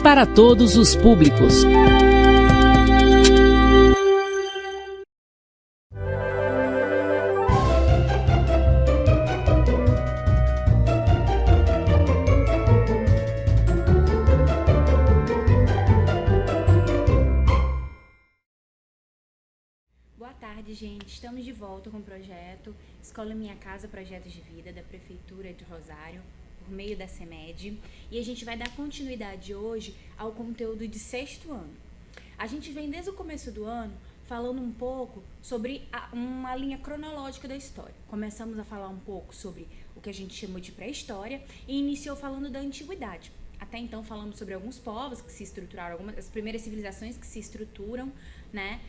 para todos os públicos. Boa tarde, gente. Estamos de volta com o projeto Escola Minha Casa Projetos de Vida da Prefeitura de Rosário, por meio da CEMED, e a gente vai dar continuidade hoje ao conteúdo de sexto ano. A gente vem desde o começo do ano falando um pouco sobre uma linha cronológica da história. Começamos a falar um pouco sobre o que a gente chamou de pré-história e iniciou falando da antiguidade. Até então falamos sobre alguns povos que se estruturaram, as primeiras civilizações que se estruturam, né,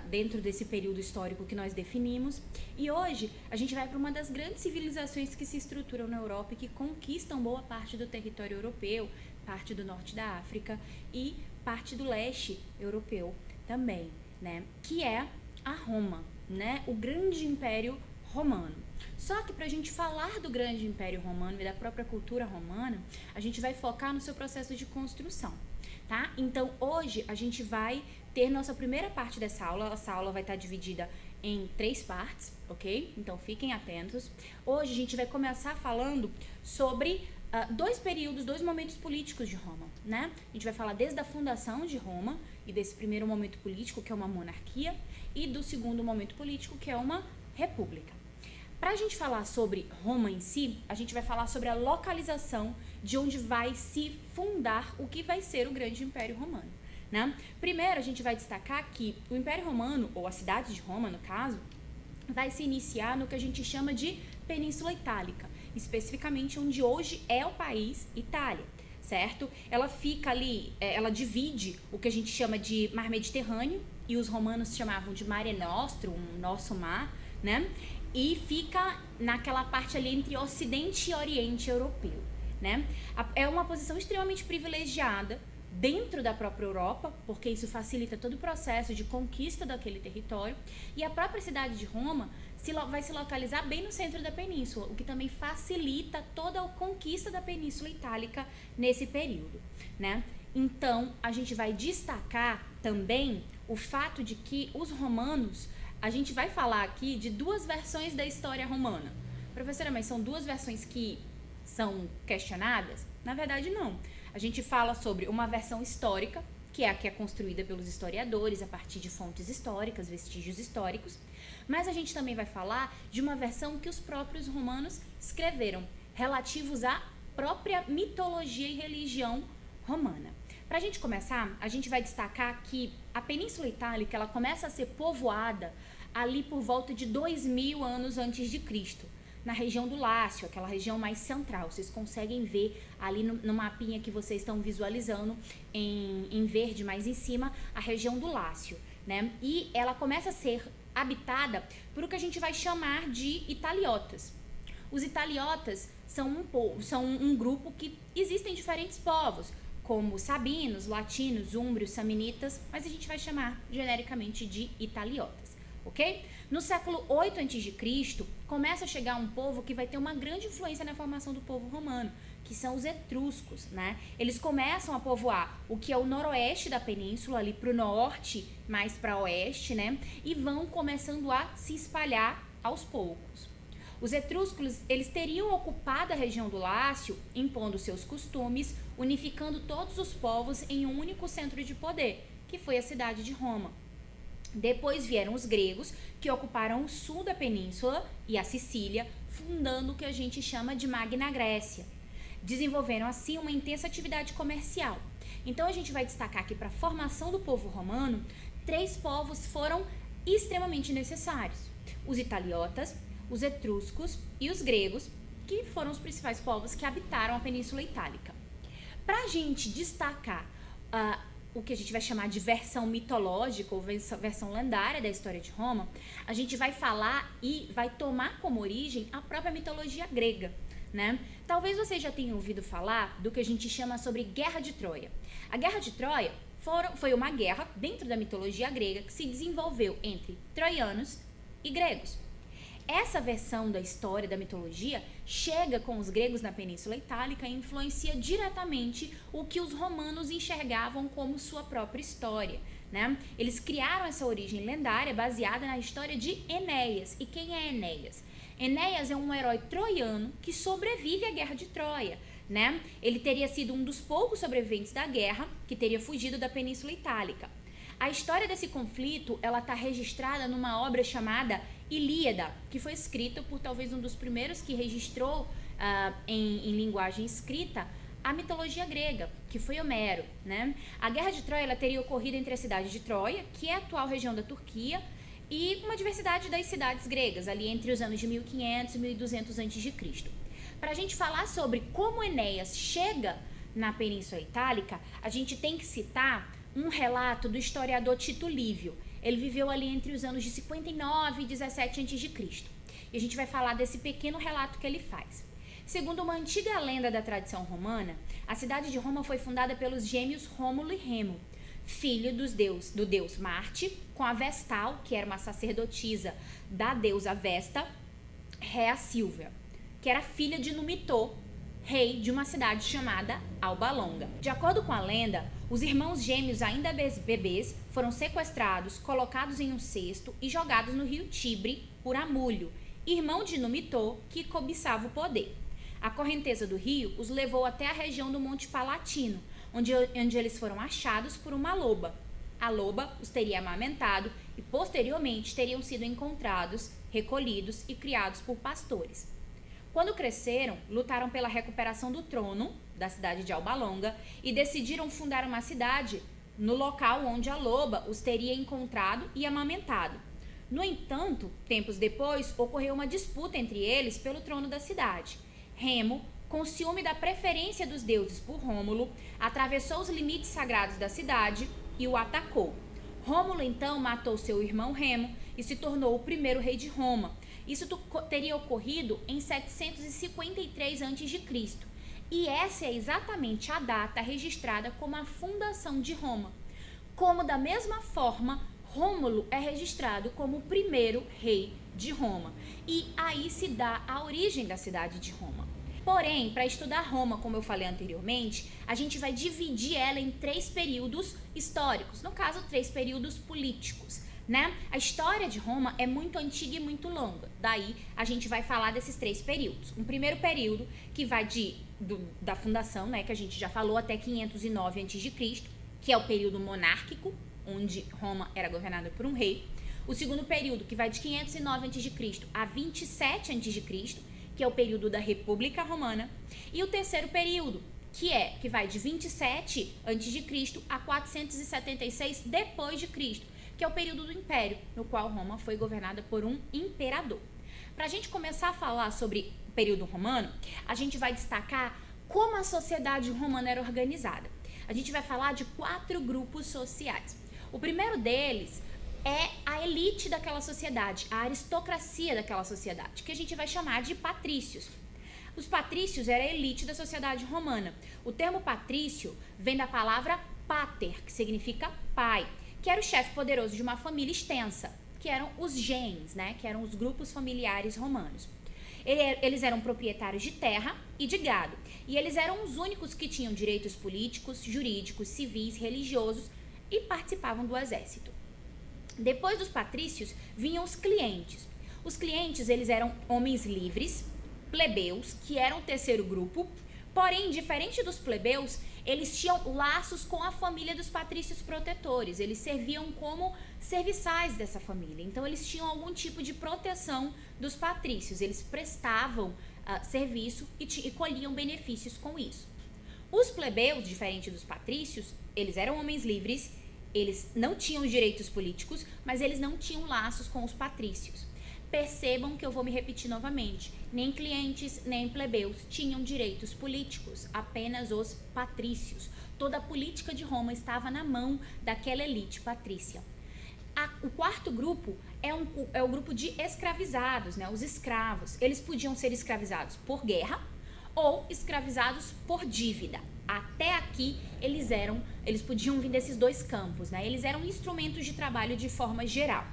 dentro desse período histórico que nós definimos. E hoje a gente vai para uma das grandes civilizações que se estruturam na Europa e que conquistam boa parte do território europeu, parte do norte da África e parte do leste europeu também, né, que é a Roma, né, o grande império romano. Só que para a gente falar do grande império romano e da própria cultura romana, a gente vai focar no seu processo de construção, tá? Então hoje a gente vai ter nossa primeira parte dessa aula. Essa aula vai estar dividida em 3 partes, ok? Então fiquem atentos. Hoje a gente vai começar falando sobre 2 períodos, 2 momentos políticos de Roma, né? A gente vai falar desde a fundação de Roma e desse primeiro momento político, que é uma monarquia, e do segundo momento político, que é uma república. Para a gente falar sobre Roma em si, a gente vai falar sobre a localização de onde vai se fundar o que vai ser o grande Império Romano, né? Primeiro, a gente vai destacar que o Império Romano, ou a cidade de Roma, no caso, vai se iniciar no que a gente chama de Península Itálica, especificamente onde hoje é o país Itália, certo? Ela fica ali, ela divide o que a gente chama de Mar Mediterrâneo, e os romanos chamavam de Mare Nostrum, nosso mar, né? E fica naquela parte ali entre Ocidente e Oriente europeu, né? É uma posição extremamente privilegiada dentro da própria Europa, porque isso facilita todo o processo de conquista daquele território, e a própria cidade de Roma vai se localizar bem no centro da península, o que também facilita toda a conquista da Península Itálica nesse período, né? Então, a gente vai destacar também o fato de que os romanos, a gente vai falar aqui de 2 versões da história romana. Professora, mas são 2 versões que são questionadas? Na verdade, não. A gente fala sobre uma versão histórica, que é a que é construída pelos historiadores a partir de fontes históricas, vestígios históricos, mas a gente também vai falar de uma versão que os próprios romanos escreveram, relativos à própria mitologia e religião romana. Para a gente começar, a gente vai destacar que a Península Itálica ela começa a ser povoada ali por volta de 2000 anos antes de Cristo, na região do Lácio, aquela região mais central. Vocês conseguem ver ali no mapinha que vocês estão visualizando em verde mais em cima, a região do Lácio, né? E ela começa a ser habitada por o que a gente vai chamar de italiotas. Os italiotas são um grupo que existem diferentes povos, como sabinos, latinos, úmbrios, samnitas, mas a gente vai chamar genericamente de italiotas, ok? No século 8 a.C., começa a chegar um povo que vai ter uma grande influência na formação do povo romano, que são os etruscos, né? Eles começam a povoar o que é o noroeste da península, ali para o norte, mais para oeste, né? E vão começando a se espalhar aos poucos. Os etruscos, eles teriam ocupado a região do Lácio, impondo seus costumes, unificando todos os povos em um único centro de poder, que foi a cidade de Roma. Depois vieram os gregos, que ocuparam o sul da península e a Sicília, fundando o que a gente chama de Magna Grécia. Desenvolveram, assim, uma intensa atividade comercial. Então, a gente vai destacar que para a formação do povo romano, 3 povos foram extremamente necessários: os italiotas, os etruscos e os gregos, que foram os principais povos que habitaram a Península Itálica. Para a gente destacar o que a gente vai chamar de versão mitológica ou versão lendária da história de Roma, a gente vai falar e vai tomar como origem a própria mitologia grega, né? Talvez vocês já tenham ouvido falar do que a gente chama sobre Guerra de Troia. A Guerra de Troia foi uma guerra dentro da mitologia grega que se desenvolveu entre troianos e gregos. essa versão da história, da mitologia, chega com os gregos na Península Itálica e influencia diretamente o que os romanos enxergavam como sua própria história, né? Eles criaram essa origem lendária baseada na história de Enéas. E quem é Enéas? Enéas é um herói troiano que sobrevive à Guerra de Troia, né? Ele teria sido um dos poucos sobreviventes da guerra que teria fugido da Península Itálica. A história desse conflito, ela está registrada numa obra chamada Ilíada, que foi escrita por talvez um dos primeiros que registrou em linguagem escrita a mitologia grega, que foi Homero, né? A Guerra de Troia ela teria ocorrido entre a cidade de Troia, que é a atual região da Turquia, e uma diversidade das cidades gregas, ali entre os anos de 1500 e 1200 a.C. Para a gente falar sobre como Enéas chega na Península Itálica, a gente tem que citar um relato do historiador Tito Livio. Ele viveu ali entre os anos de 59 e 17 a.C. E a gente vai falar desse pequeno relato que ele faz. Segundo uma antiga lenda da tradição romana, a cidade de Roma foi fundada pelos gêmeos Rômulo e Remo, filho do deus Marte, com a Vestal, que era uma sacerdotisa da deusa Vesta, Rea Silvia, que era filha de Numitor, rei de uma cidade chamada Alba Longa. De acordo com a lenda, os irmãos gêmeos, ainda bebês, foram sequestrados, colocados em um cesto e jogados no rio Tibre por Amulho, irmão de Numitor, que cobiçava o poder. A correnteza do rio os levou até a região do Monte Palatino, onde eles foram achados por uma loba. A loba os teria amamentado e, posteriormente, teriam sido encontrados, recolhidos e criados por pastores. Quando cresceram, lutaram pela recuperação do trono da cidade de Alba Longa e decidiram fundar uma cidade no local onde a loba os teria encontrado e amamentado. No entanto, tempos depois, ocorreu uma disputa entre eles pelo trono da cidade. Remo, com ciúme da preferência dos deuses por Rômulo, atravessou os limites sagrados da cidade e o atacou. Rômulo então matou seu irmão Remo e se tornou o primeiro rei de Roma. Isso teria ocorrido em 753 a.C. E essa é exatamente a data registrada como a fundação de Roma. Como da mesma forma, Rômulo é registrado como o primeiro rei de Roma. E aí se dá a origem da cidade de Roma. Porém, para estudar Roma, como eu falei anteriormente, a gente vai dividir ela em 3 períodos históricos, no caso, 3 períodos políticos, né? A história de Roma é muito antiga e muito longa, daí a gente vai falar desses 3 períodos. Um primeiro período que vai da fundação, né, que a gente já falou, até 509 a.C., que é o período monárquico, onde Roma era governada por um rei. O segundo período, que vai de 509 a.C. a 27 a.C., que é o período da República Romana, e o terceiro período, que vai de 27 a.C. a 476 depois de Cristo, que é o período do Império, no qual Roma foi governada por um imperador. Para a gente começar a falar sobre o período romano, a gente vai destacar como a sociedade romana era organizada. A gente vai falar de 4 grupos sociais. O primeiro deles é a elite daquela sociedade, a aristocracia daquela sociedade, que a gente vai chamar de patrícios. Os patrícios eram a elite da sociedade romana. O termo patrício vem da palavra pater, que significa pai, que era o chefe poderoso de uma família extensa, que eram os gens, né, que eram os grupos familiares romanos. Eles eram proprietários de terra e de gado, e eles eram os únicos que tinham direitos políticos, jurídicos, civis, religiosos e participavam do exército. Depois dos patrícios, vinham os clientes. Os clientes, eles eram homens livres, plebeus, que eram o terceiro grupo, porém, diferente dos plebeus, eles tinham laços com a família dos patrícios protetores, eles serviam como serviçais dessa família, então eles tinham algum tipo de proteção dos patrícios, eles prestavam serviço e colhiam benefícios com isso. Os plebeus, diferente dos patrícios, eles eram homens livres, eles não tinham direitos políticos, mas eles não tinham laços com os patrícios. Percebam que eu vou me repetir novamente. Nem clientes, nem plebeus tinham direitos políticos, apenas os patrícios. Toda a política de Roma estava na mão daquela elite patrícia. O quarto grupo é o grupo de escravizados, né? Os escravos. Eles podiam ser escravizados por guerra ou escravizados por dívida. Até aqui, eles podiam vir desses 2 campos, né? Eles eram instrumentos de trabalho de forma geral.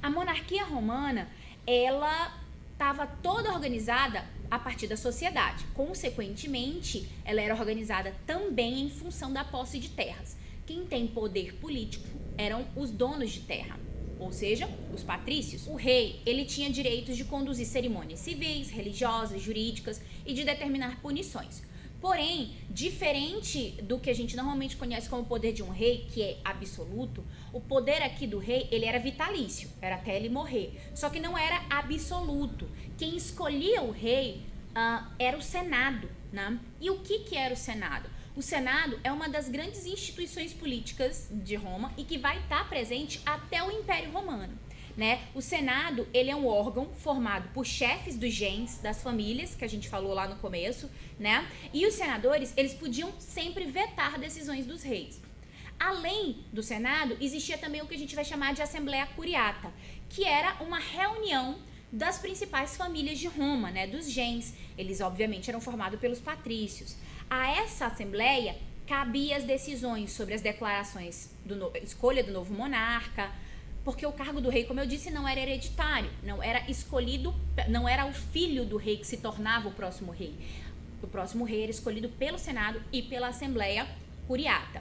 A monarquia romana, ela estava toda organizada a partir da sociedade. Consequentemente, ela era organizada também em função da posse de terras. Quem tem poder político eram os donos de terra, ou seja, os patrícios. O rei, ele tinha direitos de conduzir cerimônias civis, religiosas, jurídicas e de determinar punições. Porém, diferente do que a gente normalmente conhece como poder de um rei, que é absoluto, o poder aqui do rei, ele era vitalício, era até ele morrer. Só que não era absoluto. Quem escolhia o rei era o Senado, né? E o que era o Senado? O Senado é uma das grandes instituições políticas de Roma e que vai estar presente até o Império Romano, né? O Senado, ele é um órgão formado por chefes dos gens, das famílias, que a gente falou lá no começo, né? E os senadores, eles podiam sempre vetar decisões dos reis. Além do Senado, existia também o que a gente vai chamar de Assembleia Curiata, que era uma reunião das principais famílias de Roma, né? Dos gens. Eles, obviamente, eram formados pelos patrícios. A essa assembleia cabia as decisões sobre as declarações escolha do novo monarca, porque o cargo do rei, como eu disse, não era hereditário, não era escolhido, não era o filho do rei que se tornava o próximo rei. O próximo rei era escolhido pelo Senado e pela Assembleia Curiata.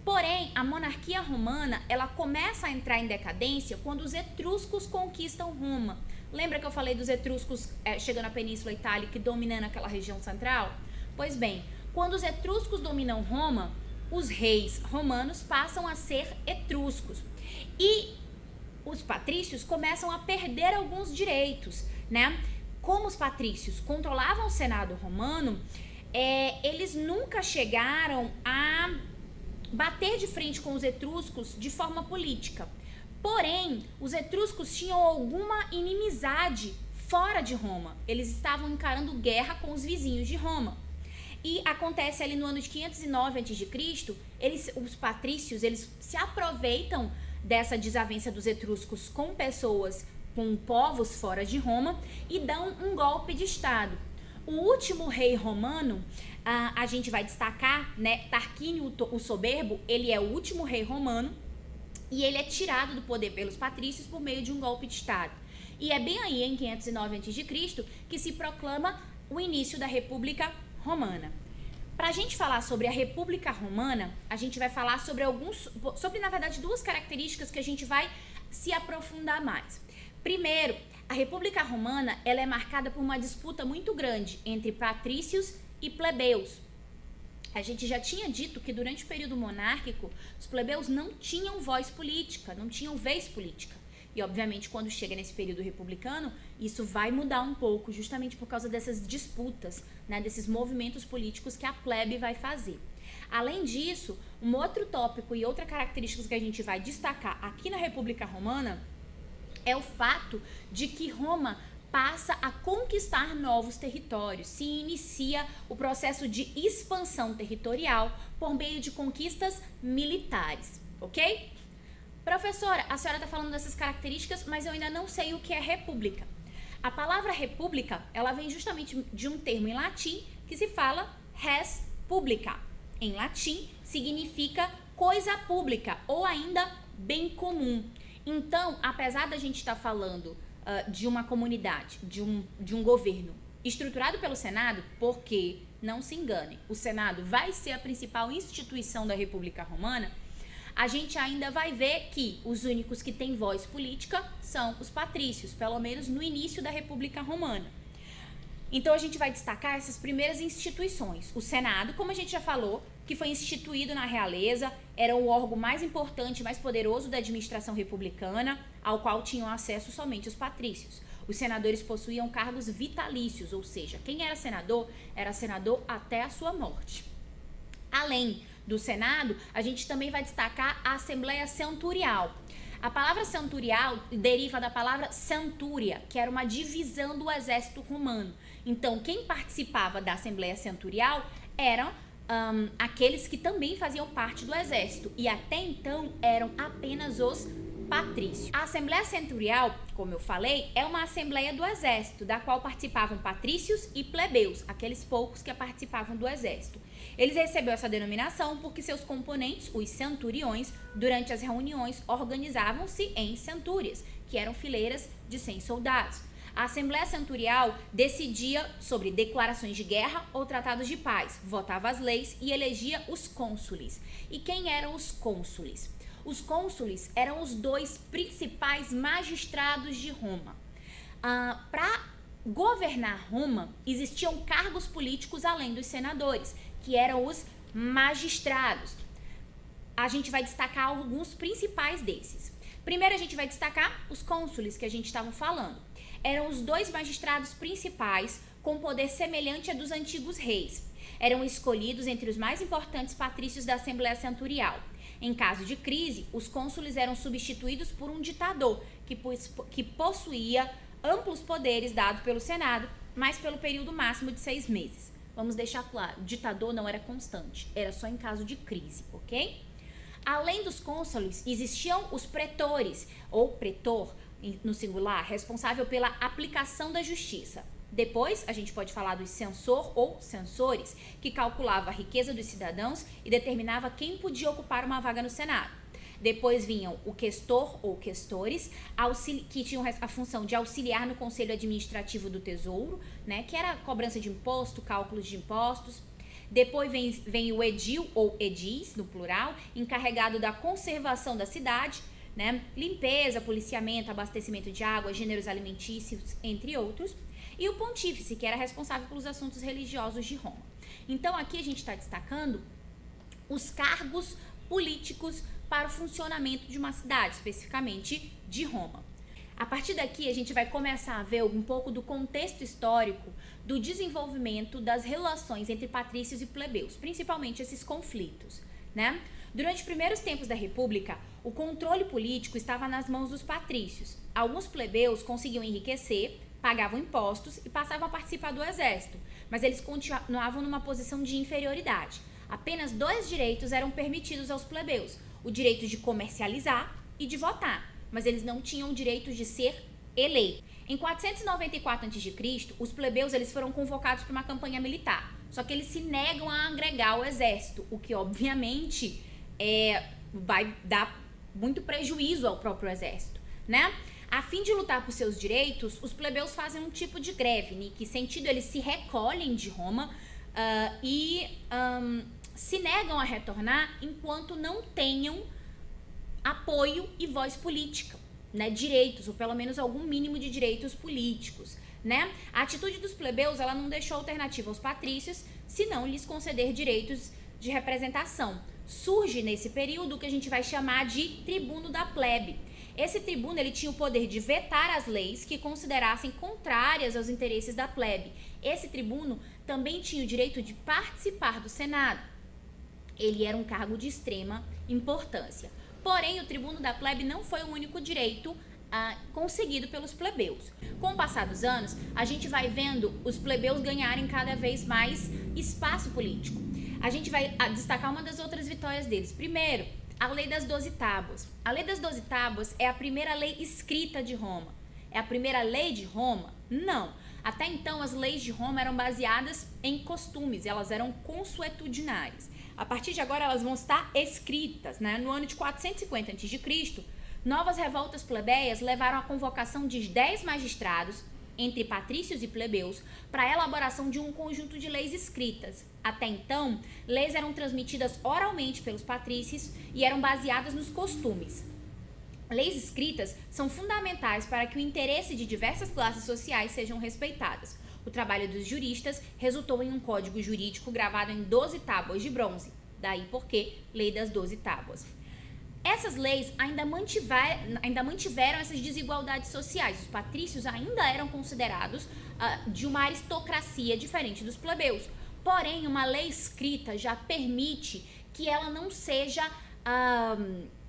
Porém, a monarquia romana, ela começa a entrar em decadência quando os etruscos conquistam Roma. Lembra que eu falei dos etruscos chegando à Península Itálica e dominando aquela região central? Pois bem, quando os etruscos dominam Roma, os reis romanos passam a ser etruscos. E os patrícios começam a perder alguns direitos, né? Como os patrícios controlavam o Senado romano, eles nunca chegaram a bater de frente com os etruscos de forma política. Porém, os etruscos tinham alguma inimizade fora de Roma. Eles estavam encarando guerra com os vizinhos de Roma. E acontece ali no ano de 509 a.C., os patrícios, eles se aproveitam dessa desavença dos etruscos com pessoas, com povos fora de Roma e dão um golpe de estado. O último rei romano, a gente vai destacar, né, Tarquínio o Soberbo, ele é o último rei romano e ele é tirado do poder pelos patrícios por meio de um golpe de estado. E é bem aí, em 509 a.C., que se proclama o início da República Romana. Para a gente falar sobre a República Romana, a gente vai falar sobre na verdade, duas características que a gente vai se aprofundar mais. Primeiro, a República Romana, ela é marcada por uma disputa muito grande entre patrícios e plebeus. A gente já tinha dito que durante o período monárquico, os plebeus não tinham voz política, não tinham vez política. E, obviamente, quando chega nesse período republicano, isso vai mudar um pouco, justamente por causa dessas disputas, né, desses movimentos políticos que a plebe vai fazer. Além disso, um outro tópico e outra característica que a gente vai destacar aqui na República Romana é o fato de que Roma passa a conquistar novos territórios, se inicia o processo de expansão territorial por meio de conquistas militares, ok? Professora, a senhora está falando dessas características, mas eu ainda não sei o que é república. A palavra república, ela vem justamente de um termo em latim que se fala res publica. Em latim, significa coisa pública ou ainda bem comum. Então, apesar da gente estar falando de uma comunidade, de um governo estruturado pelo Senado, porque, não se engane, o Senado vai ser a principal instituição da República Romana, a gente ainda vai ver que os únicos que têm voz política são os patrícios, pelo menos no início da República Romana. Então, a gente vai destacar essas primeiras instituições. O Senado, como a gente já falou, que foi instituído na realeza, era o órgão mais importante e mais poderoso da administração republicana, ao qual tinham acesso somente os patrícios. Os senadores possuíam cargos vitalícios, ou seja, quem era senador até a sua morte. Além do Senado, a gente também vai destacar a Assembleia Centurial. A palavra centurial deriva da palavra centúria, que era uma divisão do exército romano. Então, quem participava da Assembleia Centurial eram aqueles que também faziam parte do exército, e até então eram apenas os patrícios. A Assembleia Centurial, como eu falei, é uma assembleia do exército, da qual participavam patrícios e plebeus, aqueles poucos que participavam do exército. Eles receberam essa denominação porque seus componentes, os centuriões, durante as reuniões organizavam-se em centúrias, que eram fileiras de 100 soldados. A Assembleia Centurial decidia sobre declarações de guerra ou tratados de paz, votava as leis e elegia os cônsules. E quem eram os cônsules? Os cônsules eram os 2 principais magistrados de Roma. Para governar Roma, existiam cargos políticos além dos senadores, que eram os magistrados. A gente vai destacar alguns principais desses. Primeiro, a gente vai destacar os cônsules que a gente estava falando. Eram os 2 magistrados principais com poder semelhante a dos antigos reis. Eram escolhidos entre os mais importantes patrícios da Assembleia Centurial. Em caso de crise, os cônsules eram substituídos por um ditador que possuía amplos poderes dados pelo Senado, mas pelo período máximo de 6 meses. Vamos deixar claro, o ditador não era constante, era só em caso de crise, ok? Além dos cônsules, existiam os pretores, ou pretor, no singular, responsável pela aplicação da justiça. Depois, a gente pode falar dos censor ou censores, que calculava a riqueza dos cidadãos e determinava quem podia ocupar uma vaga no Senado. Depois vinham o questor ou questores, que tinham a função de auxiliar no Conselho Administrativo do Tesouro, né, que era cobrança de imposto, cálculos de impostos. Depois vem o edil ou edis, no plural, encarregado da conservação da cidade, né, limpeza, policiamento, abastecimento de água, gêneros alimentícios, entre outros. E o pontífice, que era responsável pelos assuntos religiosos de Roma. Então, aqui a gente está destacando os cargos políticos para o funcionamento de uma cidade, especificamente de Roma. A partir daqui, a gente vai começar a ver um pouco do contexto histórico do desenvolvimento das relações entre patrícios e plebeus, principalmente esses conflitos, né? Durante os primeiros tempos da República, o controle político estava nas mãos dos patrícios. Alguns plebeus conseguiam enriquecer, pagavam impostos e passavam a participar do exército, mas eles continuavam numa posição de inferioridade. Apenas 2 direitos eram permitidos aos plebeus: o direito de comercializar e de votar, mas eles não tinham o direito de ser eleitos. Em 494 a.C., os plebeus eles foram convocados para uma campanha militar, só que eles se negam a agregar ao exército, o que obviamente vai dar muito prejuízo ao próprio exército, né? A fim de lutar por seus direitos, os plebeus fazem um tipo de greve, em que sentido eles se recolhem de Roma se negam a retornar enquanto não tenham apoio e voz política, né, direitos, ou pelo menos algum mínimo de direitos políticos, né? A atitude dos plebeus, ela não deixou alternativa aos patrícios, senão lhes conceder direitos de representação. Surge nesse período o que a gente vai chamar de tribuno da plebe. Esse tribuno ele tinha o poder de vetar as leis que considerassem contrárias aos interesses da plebe. Esse tribuno também tinha o direito de participar do Senado. Ele era um cargo de extrema importância. Porém, o tribuno da plebe não foi o único direito conseguido pelos plebeus. Com o passar dos anos, a gente vai vendo os plebeus ganharem cada vez mais espaço político. A gente vai destacar uma das outras vitórias deles. Primeiro, a Lei das 12 Tábuas. A Lei das 12 Tábuas é a primeira lei escrita de Roma. É a primeira lei de Roma? Não. Até então, as leis de Roma eram baseadas em costumes, elas eram consuetudinárias. A partir de agora, elas vão estar escritas, né? No ano de 450 a.C., novas revoltas plebeias levaram à convocação de 10 magistrados, entre patrícios e plebeus, para a elaboração de um conjunto de leis escritas. Até então, leis eram transmitidas oralmente pelos patrícios e eram baseadas nos costumes. Leis escritas são fundamentais para que o interesse de diversas classes sociais sejam respeitadas. O trabalho dos juristas resultou em um código jurídico gravado em 12 tábuas de bronze, daí porque Lei das 12 Tábuas. Essas leis ainda mantiveram essas desigualdades sociais. Os patrícios ainda eram considerados de uma aristocracia diferente dos plebeus. Porém, uma lei escrita já permite que ela não seja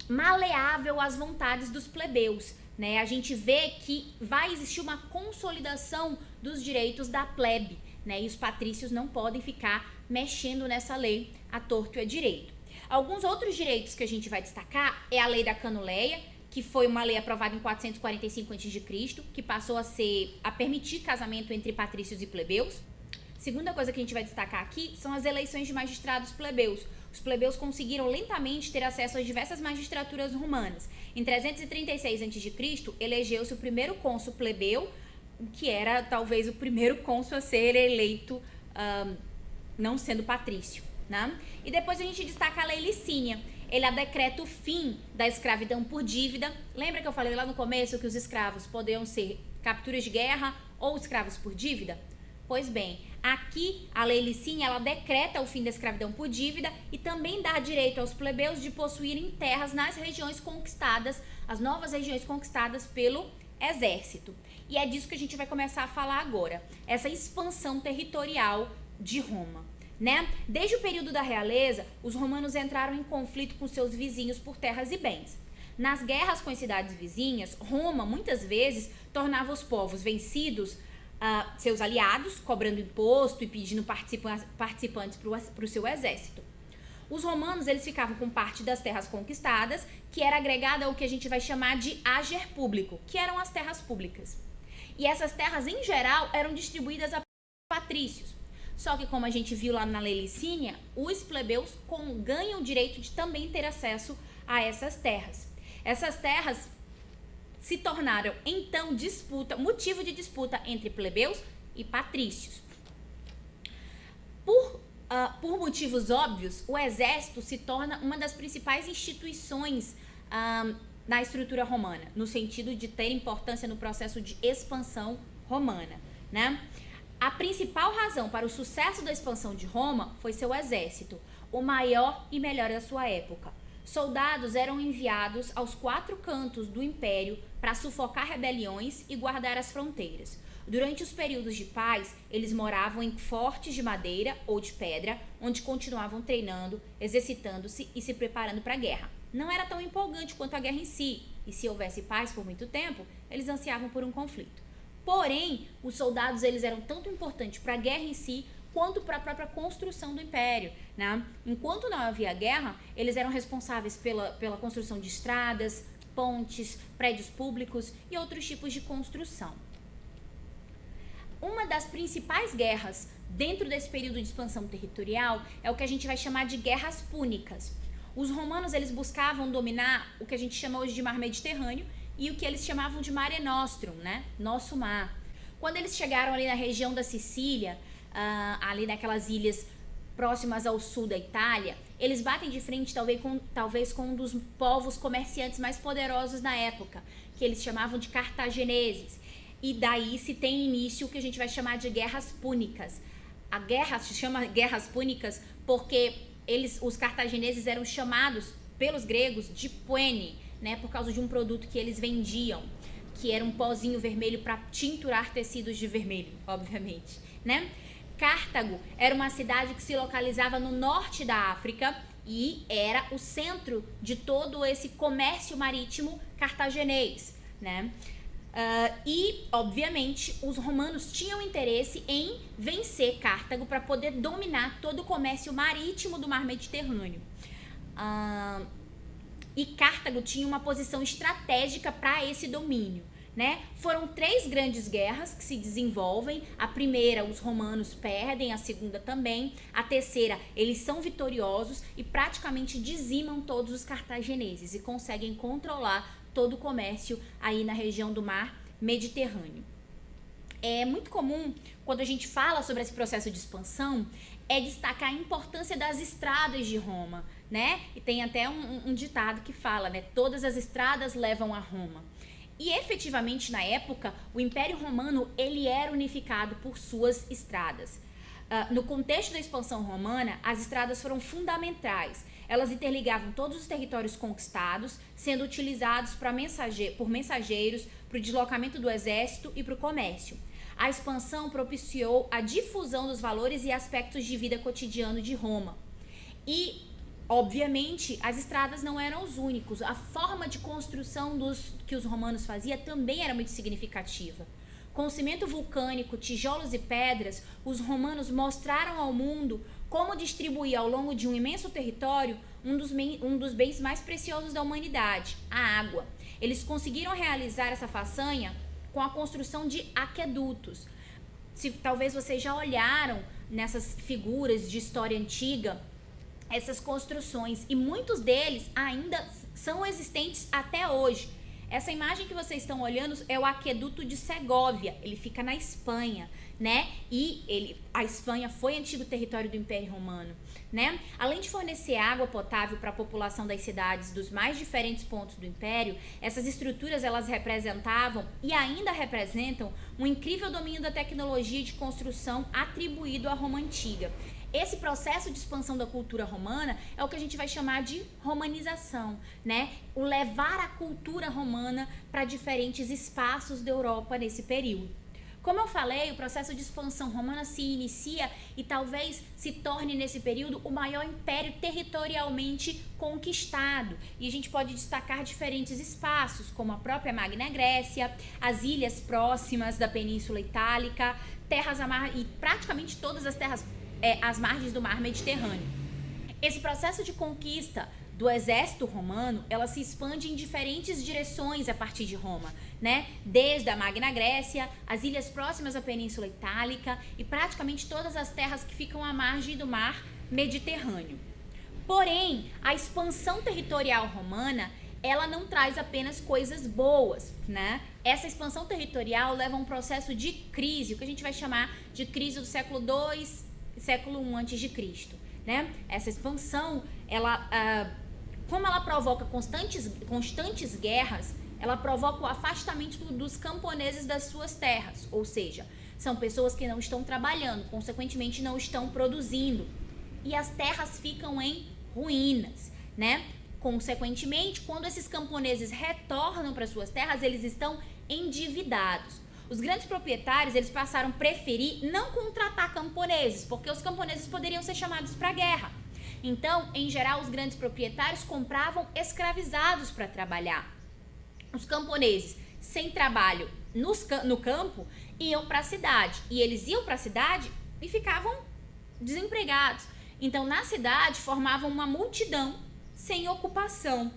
maleável às vontades dos plebeus, né? A gente vê que vai existir uma consolidação dos direitos da plebe, né? E os patrícios não podem ficar mexendo nessa lei à torto e à direito. Alguns outros direitos que a gente vai destacar é a Lei da Canuleia, que foi uma lei aprovada em 445 a.C., que passou a permitir casamento entre patrícios e plebeus. Segunda coisa que a gente vai destacar aqui são as eleições de magistrados plebeus. os plebeus conseguiram lentamente ter acesso às diversas magistraturas romanas. Em 336 a.C., elegeu-se o primeiro cônsul plebeu, que era talvez o primeiro cônsul a ser eleito, não sendo patrício, né? E depois a gente destaca a Lei Licínia. Ele decreta o fim da escravidão por dívida. Lembra que eu falei lá no começo que os escravos podiam ser capturas de guerra ou escravos por dívida? Pois bem, aqui a Lei Licínia, ela decreta o fim da escravidão por dívida e também dá direito aos plebeus de possuírem terras nas regiões conquistadas, as novas regiões conquistadas pelo exército. E é disso que a gente vai começar a falar agora, essa expansão territorial de Roma, né? Desde o período da realeza, os romanos entraram em conflito com seus vizinhos por terras e bens. Nas guerras com as cidades vizinhas, Roma, muitas vezes, tornava os povos vencidos seus aliados, cobrando imposto e pedindo participantes para o seu exército. Os romanos, eles ficavam com parte das terras conquistadas, que era agregada ao que a gente vai chamar de ager público, que eram as terras públicas. E essas terras, em geral, eram distribuídas a patrícios. Só que, como a gente viu lá na Lei Licínia, os plebeus ganham o direito de também ter acesso a essas terras. Essas terras se tornaram, então, motivo de disputa entre plebeus e patrícios. Por motivos óbvios, o exército se torna uma das principais instituições na estrutura romana, no sentido de ter importância no processo de expansão romana, né? A principal razão para o sucesso da expansão de Roma foi seu exército, o maior e melhor da sua época. Soldados eram enviados aos 4 cantos do império para sufocar rebeliões e guardar as fronteiras. Durante os períodos de paz, eles moravam em fortes de madeira ou de pedra, onde continuavam treinando, exercitando-se e se preparando para a guerra. Não era tão empolgante quanto a guerra em si, e se houvesse paz por muito tempo, eles ansiavam por um conflito. Porém, os soldados eles eram tanto importantes para a guerra em si, quanto para a própria construção do império, né? Enquanto não havia guerra, eles eram responsáveis pela construção de estradas, pontes, prédios públicos e outros tipos de construção. Uma das principais guerras dentro desse período de expansão territorial é o que a gente vai chamar de guerras púnicas. Os romanos eles buscavam dominar o que a gente chama hoje de mar Mediterrâneo e o que eles chamavam de Mare Nostrum, né? Nosso mar. Quando eles chegaram ali na região da Sicília, ali naquelas ilhas próximas ao sul da Itália, eles batem de frente talvez com um dos povos comerciantes mais poderosos na época, que eles chamavam de cartagineses. E daí se tem início o que a gente vai chamar de guerras púnicas. A guerra se chama guerras púnicas porque os cartagineses eram chamados pelos gregos de puene, né, por causa de um produto que eles vendiam, que era um pozinho vermelho para tinturar tecidos de vermelho, obviamente, né? Cartago era uma cidade que se localizava no norte da África e era o centro de todo esse comércio marítimo cartaginês, né? E, obviamente, os romanos tinham interesse em vencer Cartago para poder dominar todo o comércio marítimo do mar Mediterrâneo. E Cartago tinha uma posição estratégica para esse domínio, né? Foram 3 grandes guerras que se desenvolvem. A primeira, os romanos perdem, a segunda também. A terceira, eles são vitoriosos e praticamente dizimam todos os cartagineses e conseguem controlar todo o comércio aí na região do mar Mediterrâneo. É muito comum, quando a gente fala sobre esse processo de expansão, destacar a importância das estradas de Roma, né? E tem até um ditado que fala, né? Todas as estradas levam a Roma. E efetivamente, na época, o Império Romano ele era unificado por suas estradas. No contexto da expansão romana, as estradas foram fundamentais. Elas interligavam todos os territórios conquistados, sendo utilizados por mensageiros, para o deslocamento do exército e para o comércio. A expansão propiciou a difusão dos valores e aspectos de vida cotidiano de Roma. E, obviamente, as estradas não eram os únicos. A forma de construção que os romanos faziam também era muito significativa. Com cimento vulcânico, tijolos e pedras, os romanos mostraram ao mundo como distribuir ao longo de um imenso território um dos bens mais preciosos da humanidade, a água. Eles conseguiram realizar essa façanha com a construção de aquedutos. Talvez vocês já olharam nessas figuras de história antiga, essas construções, e muitos deles ainda são existentes até hoje. Essa imagem que vocês estão olhando é o aqueduto de Segóvia, ele fica na Espanha, né? E a Espanha foi antigo território do Império Romano, né? Além de fornecer água potável para a população das cidades dos mais diferentes pontos do Império, essas estruturas elas representavam e ainda representam um incrível domínio da tecnologia de construção atribuído à Roma Antiga. Esse processo de expansão da cultura romana é o que a gente vai chamar de romanização, né? O levar a cultura romana para diferentes espaços da Europa nesse período. Como eu falei, o processo de expansão romana se inicia e talvez se torne nesse período o maior império territorialmente conquistado. E a gente pode destacar diferentes espaços, como a própria Magna Grécia, as ilhas próximas da Península Itálica, terras e praticamente todas as terras às margens do mar Mediterrâneo. Esse processo de conquista do exército romano, ela se expande em diferentes direções a partir de Roma, né? Desde a Magna Grécia, as ilhas próximas à Península Itálica e praticamente todas as terras que ficam à margem do mar Mediterrâneo. Porém, a expansão territorial romana, ela não traz apenas coisas boas, né? Essa expansão territorial leva a um processo de crise, o que a gente vai chamar de crise do século II, século I a.C., né? Essa expansão, como ela provoca constantes guerras, ela provoca o afastamento dos camponeses das suas terras, ou seja, são pessoas que não estão trabalhando, consequentemente não estão produzindo, e as terras ficam em ruínas, né? Consequentemente, quando esses camponeses retornam para suas terras, eles estão endividados. Os grandes proprietários, eles passaram a preferir não contratar camponeses, porque os camponeses poderiam ser chamados para a guerra. Então, em geral, os grandes proprietários compravam escravizados para trabalhar. Os camponeses, sem trabalho no campo, iam para a cidade. E eles iam para a cidade e ficavam desempregados. Então, na cidade, formavam uma multidão sem ocupação.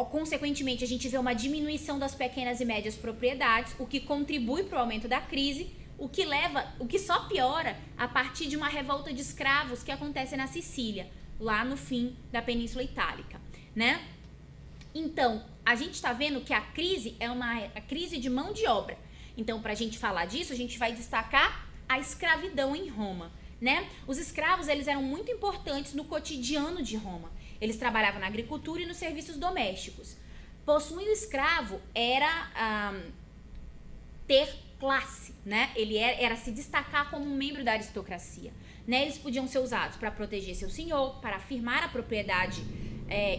Consequentemente, a gente vê uma diminuição das pequenas e médias propriedades, o que contribui para o aumento da crise, o que só piora a partir de uma revolta de escravos que acontece na Sicília, lá no fim da Península Itálica, né? Então, a gente está vendo que a crise é a crise de mão de obra. Então, para a gente falar disso, a gente vai destacar a escravidão em Roma, né? Os escravos, eles eram muito importantes no cotidiano de Roma. Eles trabalhavam na agricultura e nos serviços domésticos. Possuir o escravo era ter classe, né? Ele era se destacar como um membro da aristocracia, né? Eles podiam ser usados para proteger seu senhor, para afirmar a propriedade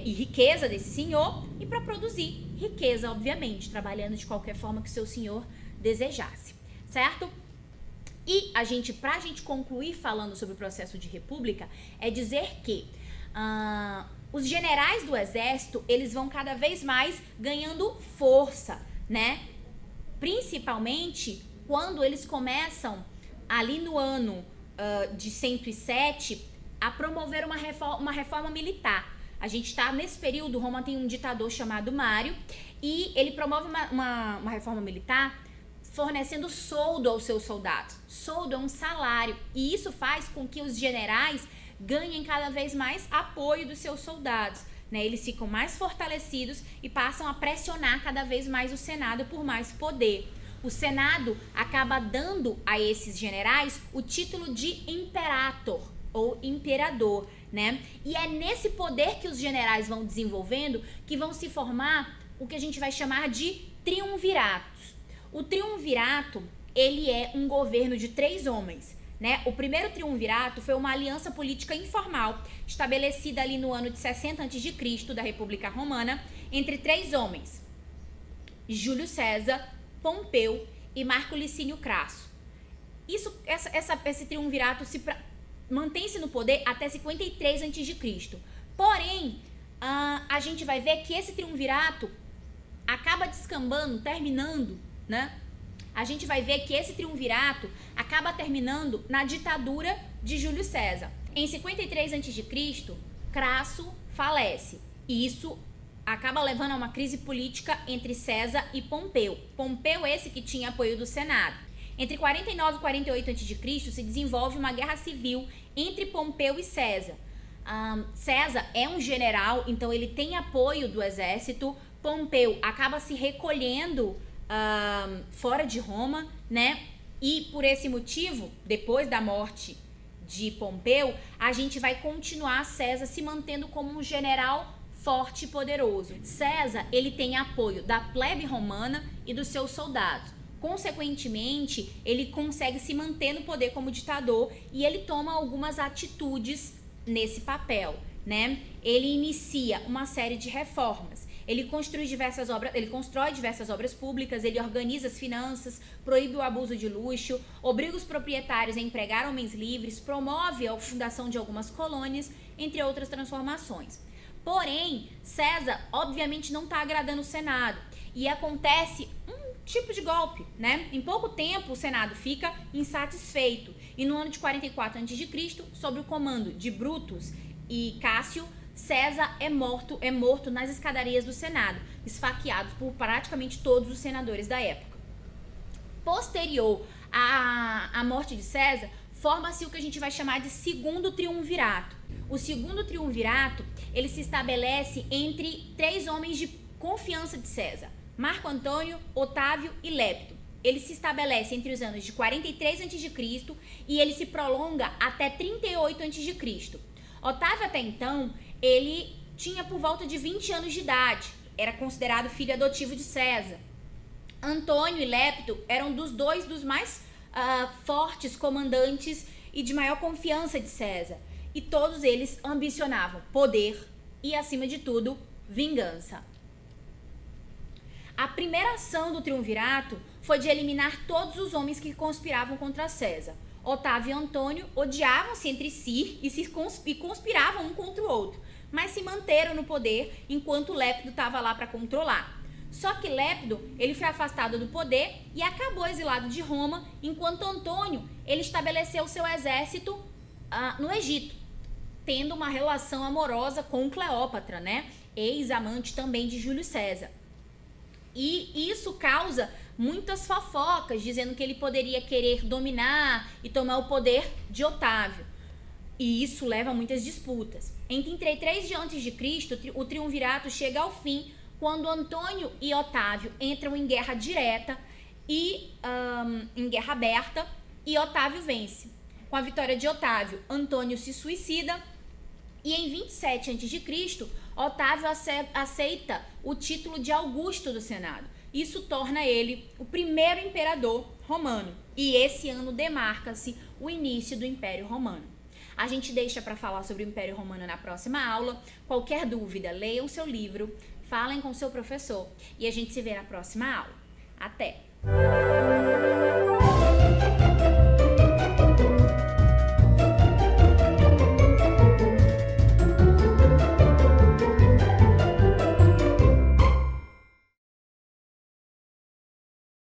e riqueza desse senhor e para produzir riqueza, obviamente, trabalhando de qualquer forma que seu senhor desejasse, certo? E pra gente concluir falando sobre o processo de república, é dizer que os generais do exército, eles vão cada vez mais ganhando força, né? Principalmente quando eles começam, ali no ano de 107, a promover uma reforma militar. A gente está nesse período, Roma tem um ditador chamado Mário, e ele promove uma reforma militar fornecendo soldo aos seus soldados. Soldo é um salário, e isso faz com que os generais ganhem cada vez mais apoio dos seus soldados, né? Eles ficam mais fortalecidos e passam a pressionar cada vez mais o Senado por mais poder. O Senado acaba dando a esses generais o título de imperator ou imperador, né? E é nesse poder que os generais vão desenvolvendo que vão se formar o que a gente vai chamar de triunviratos. O triunvirato, ele é um governo de 3 homens, né? O primeiro triunvirato foi uma aliança política informal, estabelecida ali no ano de 60 a.C., da República Romana, entre 3 homens, Júlio César, Pompeu e Marco Licínio Crasso. Esse triunvirato mantém-se no poder até 53 a.C. Porém, a gente vai ver que esse triunvirato acaba descambando, terminando, né? A gente vai ver que esse triunvirato acaba terminando na ditadura de Júlio César. Em 53 a.C., Crasso falece. E isso acaba levando a uma crise política entre César e Pompeu. Pompeu esse que tinha apoio do Senado. Entre 49 e 48 a.C. se desenvolve uma guerra civil entre Pompeu e César. César é um general, então ele tem apoio do exército. Pompeu acaba se recolhendo fora de Roma, né? E por esse motivo, depois da morte de Pompeu, a gente vai continuar César se mantendo como um general forte e poderoso. César, ele tem apoio da plebe romana e dos seus soldados. Consequentemente, ele consegue se manter no poder como ditador e ele toma algumas atitudes nesse papel, né? Ele inicia uma série de reformas. Ele constrói diversas obras públicas, ele organiza as finanças, proíbe o abuso de luxo, obriga os proprietários a empregar homens livres, promove a fundação de algumas colônias, entre outras transformações. Porém, César obviamente não está agradando o Senado e acontece um tipo de golpe, né? Em pouco tempo o Senado fica insatisfeito e no ano de 44 a.C., sob o comando de Brutus e Cássio, César é morto nas escadarias do Senado, esfaqueado por praticamente todos os senadores da época. Posterior à morte de César, forma-se o que a gente vai chamar de segundo triunvirato. O segundo triunvirato, ele se estabelece entre 3 homens de confiança de César: Marco Antônio, Otávio e Lépito. Ele se estabelece entre os anos de 43 a.C. e ele se prolonga até 38 a.C. Otávio, até então, ele tinha por volta de 20 anos de idade, era considerado filho adotivo de César. Antônio e Lépito eram dos mais fortes comandantes e de maior confiança de César, e todos eles ambicionavam poder e, acima de tudo, vingança. A primeira ação do triunvirato foi de eliminar todos os homens que conspiravam contra César. Otávio e Antônio odiavam-se entre si e conspiravam um contra o outro, mas se manteram no poder enquanto Lépido estava lá para controlar. Só que Lépido, ele foi afastado do poder e acabou exilado de Roma, enquanto Antônio, ele estabeleceu seu exército no Egito, tendo uma relação amorosa com Cleópatra, né? Ex-amante também de Júlio César. E isso causa muitas fofocas, dizendo que ele poderia querer dominar e tomar o poder de Otávio. E isso leva a muitas disputas. Em 33 a.C., o triunvirato chega ao fim quando Antônio e Otávio entram em guerra direta e em guerra aberta, e Otávio vence. Com a vitória de Otávio, Antônio se suicida e em 27 a.C., Otávio aceita o título de Augusto do Senado. Isso torna ele o primeiro imperador romano. E esse ano demarca-se o início do Império Romano. A gente deixa para falar sobre o Império Romano na próxima aula. Qualquer dúvida, leiam seu livro, falem com seu professor e a gente se vê na próxima aula. Até!